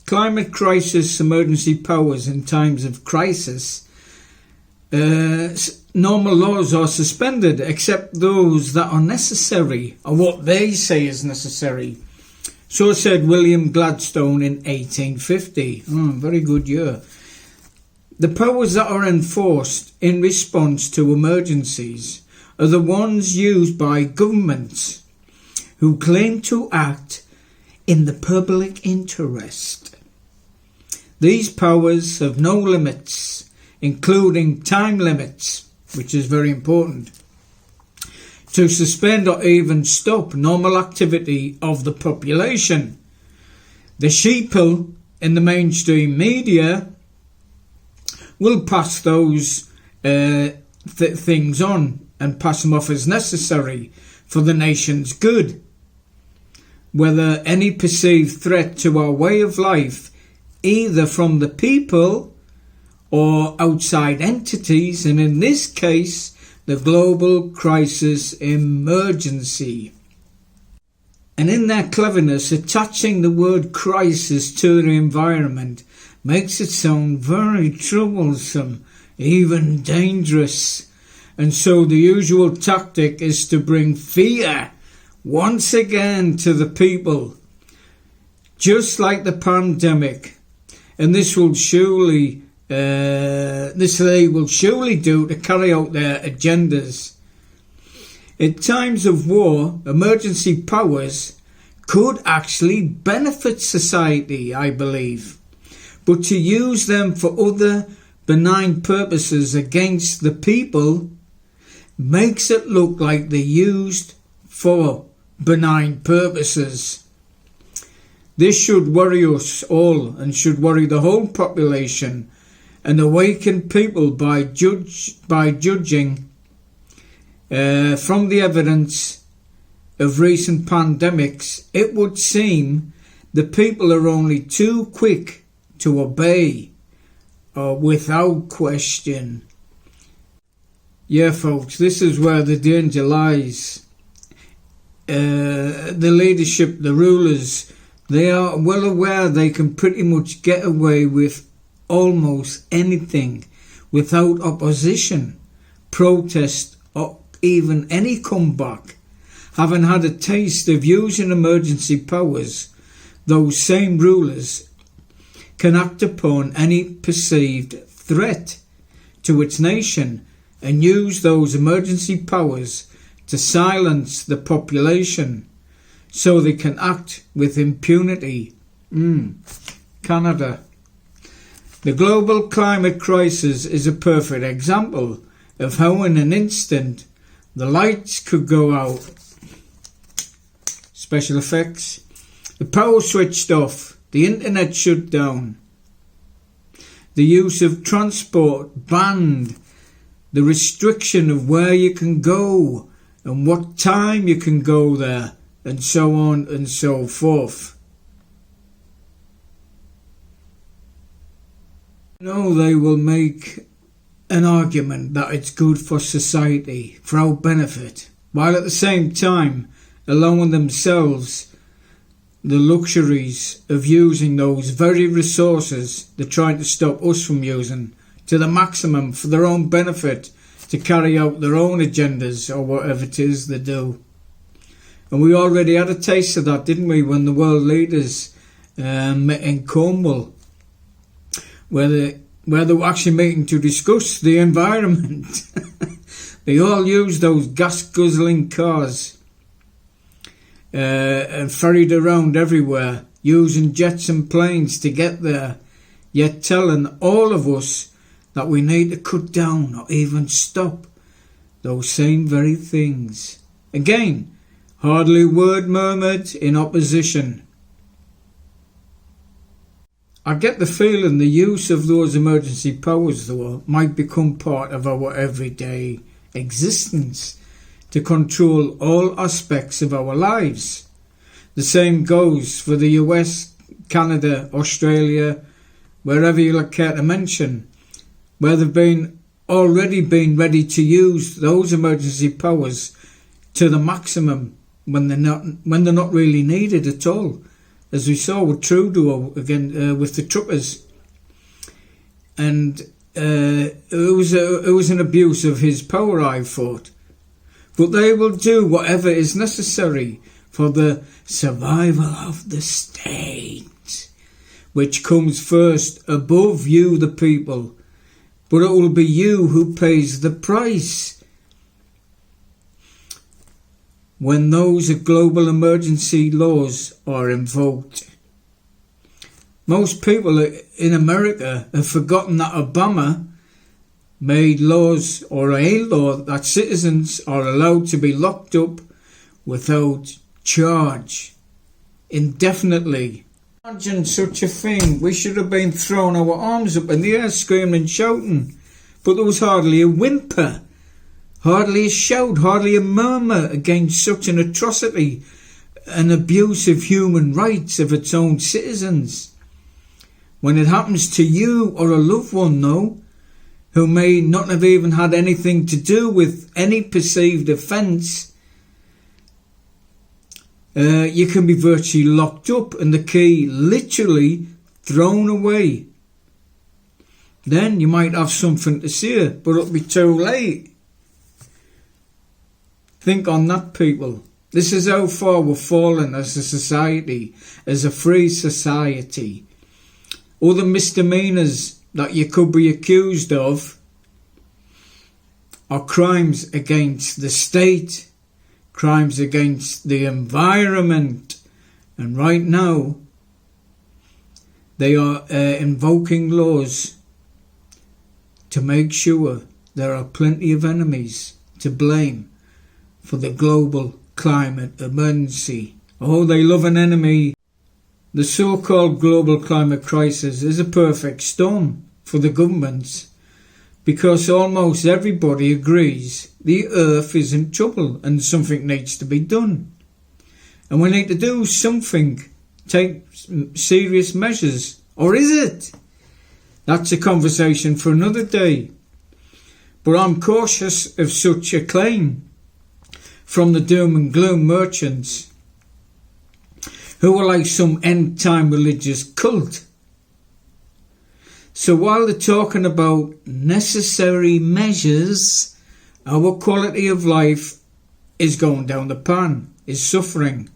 climate crisis emergency powers in times of crisis, normal laws are suspended except those that are necessary, or what they say is necessary. So said William Gladstone in 1850. Very good year. The powers that are enforced in response to emergencies are the ones used by governments who claim to act in the public interest. These powers have no limits, including time limits, which is very important, to suspend or even stop normal activity of the population. The sheeple in the mainstream media will pass those things on and pass them off as necessary for the nation's good. Whether any perceived threat to our way of life, either from the people or outside entities, and in this case, the global crisis emergency. And in their cleverness, attaching the word crisis to the environment makes it sound very troublesome, even dangerous. And so the usual tactic is to bring fear once again to the people, just like the pandemic. And this they will surely do to carry out their agendas. In times of war, emergency powers could actually benefit society, I believe. But to use them for other benign purposes against the people makes it look like they're used for benign purposes. This should worry us all and should worry the whole population and awaken people by judging from the evidence of recent pandemics. It would seem the people are only too quick to obey without question. Yeah, folks, this is where the danger lies. The leadership, the rulers, they are well aware they can pretty much get away with almost anything without opposition, protest, or even any comeback. Having had a taste of using emergency powers, those same rulers can act upon any perceived threat to its nation and use those emergency powers to silence the population so they can act with impunity. Canada. The global climate crisis is a perfect example of how in an instant the lights could go out. Special effects. The power switched off. The internet shut down. The use of transport banned. The restriction of where you can go and what time you can go there, and so on and so forth. They will make an argument that it's good for society, for our benefit, while at the same time allowing themselves the luxuries of using those very resources they're trying to stop us from using to the maximum for their own benefit, to carry out their own agendas or whatever it is they do. And we already had a taste of that, didn't we, when the world leaders met in Cornwall, where they were actually meeting to discuss the environment. They all used those gas-guzzling cars and ferried around everywhere, using jets and planes to get there, yet telling all of us that we need to cut down or even stop those same very things. Again, hardly a word murmured in opposition. I get the feeling the use of those emergency powers, though, might become part of our everyday existence to control all aspects of our lives. The same goes for the US, Canada, Australia, wherever you care to mention, where they've already been ready to use those emergency powers to the maximum when they're not really needed at all. as we saw with Trudeau again with the truckers, and it was an abuse of his power, I thought. But they will do whatever is necessary for the survival of the state, which comes first above you, the people, but it will be you who pays the price when those global emergency laws are invoked. Most people in America have forgotten that Obama made laws, or a law, that citizens are allowed to be locked up without charge indefinitely. Imagine such a thing. We should have been throwing our arms up in the air, screaming and shouting, but there was hardly a whimper, hardly a shout, hardly a murmur against such an atrocity, an abuse of human rights of its own citizens. When it happens to you or a loved one, though, who may not have even had anything to do with any perceived offence, you can be virtually locked up and the key literally thrown away. Then you might have something to say, but it'll be too late. Think on that, people. This is how far we've fallen as a society, as a free society. All the misdemeanours that you could be accused of are crimes against the state, crimes against the environment, and right now they are invoking laws to make sure there are plenty of enemies to blame for the global climate emergency. Oh, they love an enemy. The so-called global climate crisis is a perfect storm for the governments, because almost everybody agrees the earth is in trouble and something needs to be done. And we need to do something, take serious measures. Or is it? That's a conversation for another day. But I'm cautious of such a claim from the doom and gloom merchants, who are like some end-time religious cult. So while they're talking about necessary measures, our quality of life is going down the pan, is suffering,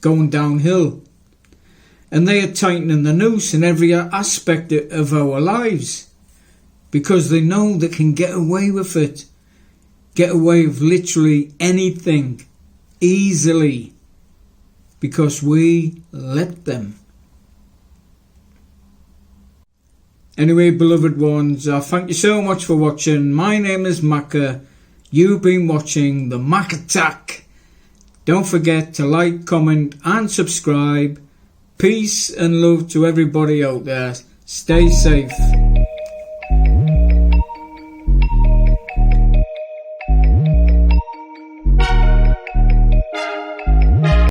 going downhill. And they are tightening the noose in every aspect of our lives, because they know they can get away with it, get away with literally anything, easily, because we let them. Anyway, beloved ones, thank you so much for watching. My name is Macca. You've been watching the Mac Attack. Don't forget to like, comment and subscribe. Peace and love to everybody out there. Stay safe.